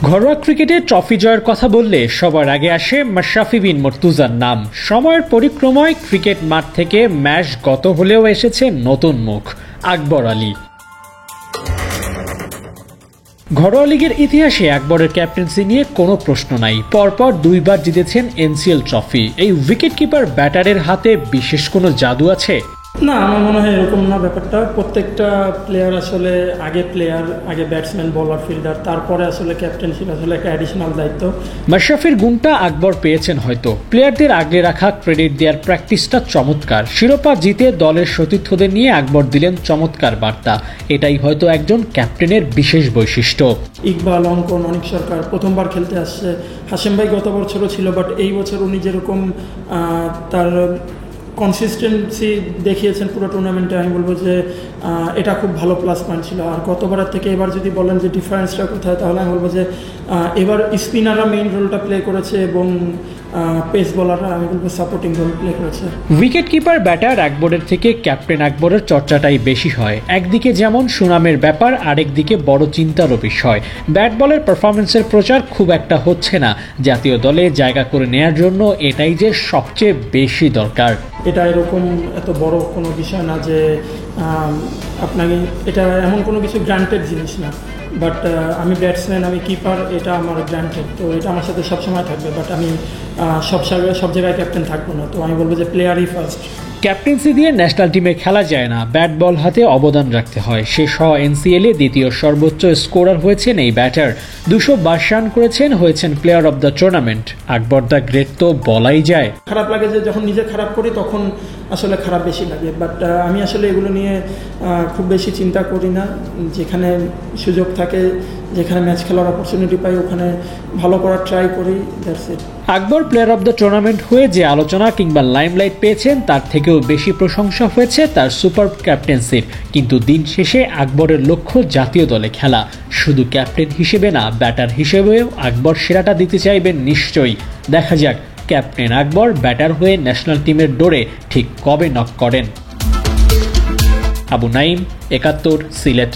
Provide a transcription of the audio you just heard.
ঘরোয়া ক্রিকেটে ট্রফি জয়ের কথা বললে সবার আগে আসে মাশরাফি বিন মুর্তজার নাম। সময়ের পরিক্রমায় ক্রিকেট মাঠ থেকে ম্যাচ গত হলেও এসেছে নতুন মুখ, আকবর আলী। ঘরোয়া লিগের ইতিহাসে আকবরের ক্যাপ্টেন্সি নিয়ে কোনো প্রশ্ন নাই। পরপর দুইবার জিতেছেন এনসিএল ট্রফি। এই উইকেট কিপার ব্যাটারের হাতে বিশেষ কোনো জাদু আছে? না, আমার মনে হয় এরকম না ব্যাপারটা। প্রত্যেকটা প্লেয়ার আসলে আগে ব্যাটসম্যান, বোলার, ফিল্ডার, তারপরে আসলে ক্যাপ্টেনশিপ আসলে একটা অ্যাডিশনাল দায়িত্ব। মাশরাফির গুণটা আকবর পেয়েছেন হয়তো। প্লেয়ারদের আগলে রাখা, ক্রেডিট দেওয়ার প্র্যাকটিসটা চমৎকার। শিরোপা জিতে দলের সতীর্থদের নিয়ে আকবর দিলেন চমৎকার বার্তা। এটাই হয়তো একজন ক্যাপ্টেনের বিশেষ বৈশিষ্ট্য। ইকবাল, অঙ্কন, অনিক সরকার প্রথমবার খেলতে আসছে। হাশেম ভাই গত বছরও ছিল, বাট এই বছর উনি যেরকম তার কনসিস্টেন্সি দেখিয়েছেন পুরো টুর্নামেন্টে, আমি বলবো যে এটা খুব ভালো প্লাস পয়েন্ট ছিল। আর গতবারের থেকে এবার যদি বলেন যে ডিফারেন্সটা কোথায়, তাহলে আমি বলবো যে এবার স্পিনাররা মেইন রোলটা প্লে করেছে এবং পেস বোলাররা আমি বলবো সাপোর্টিং রোল প্লে করেছে। উইকেট কিপার ব্যাটার আকবরের থেকে ক্যাপ্টেন আকবরের চর্চাটাই বেশি হয়। একদিকে যেমন সুনামের ব্যাপার, আরেকদিকে বড় চিন্তারও বিষয়। ব্যাট বলের পারফরমেন্সের প্রচার খুব একটা হচ্ছে না। জাতীয় দলে জায়গা করে নেয়ার জন্য এটাই যে সবচেয়ে বেশি দরকার। এটা এরকম এত বড় কোনো বিষয় না যে আপনাকে, এটা এমন কোনো কিছু গ্রান্টেড জিনিস না। বাট আমি ব্যাটসম্যান, আমি কিপার, এটা আমার গ্রান্টেড, তো এটা আমার সাথে সবসময় থাকবে। বাট আমি সব জায়গায় ক্যাপ্টেন থাকবো না, তো আমি বলবো যে প্লেয়ারই ফার্স্ট। ক্যাপ্টেন্সি দিয়ে ন্যাশনাল টিমে খেলা যায় না, ব্যাট বল হাতে অবদান রাখতে হয়। শেষ হওয়া এনসিএল এ দ্বিতীয় সর্বোচ্চ স্কোরার হয়েছেন এই ব্যাটার। 222 রান করেছেন, হয়েছেন player of the tournament. Akbar the great তো বলাই যায়। খারাপ লাগে যে যখন নিজে খারাপ করি তখন আসলে খারাপ বেশি লাগে, বাট আমি আসলে এগুলো নিয়ে খুব বেশি চিন্তা করি না। যেখানে সুযোগ থাকে, যেখানে ম্যাচ খেলার অপরচুনিটি পাই, ওখানে ভালো করার ট্রাই করি, that's it. Akbar player of the tournament হয়ে যে আলোচনা কিংবা লাইমলাইট পেয়েছেন, তার থেকেও বেশি প্রশংসা হয়েছে তার সুপার ক্যাপ্টেন্সির। কিন্তু দিন শেষে আকবরের লক্ষ্য জাতীয় দলে খেলা। শুধু ক্যাপ্টেন হিসেবে না, ব্যাটার হিসেবেও আকবর সেরাটা দিতে চাইবেন নিশ্চয়ই। দেখা যাক ক্যাপ্টেন আকবর ব্যাটার হয়ে ন্যাশনাল টিমের ডোরে ঠিক কবে নক করেন। আবু নাইম, 71, সিলেট।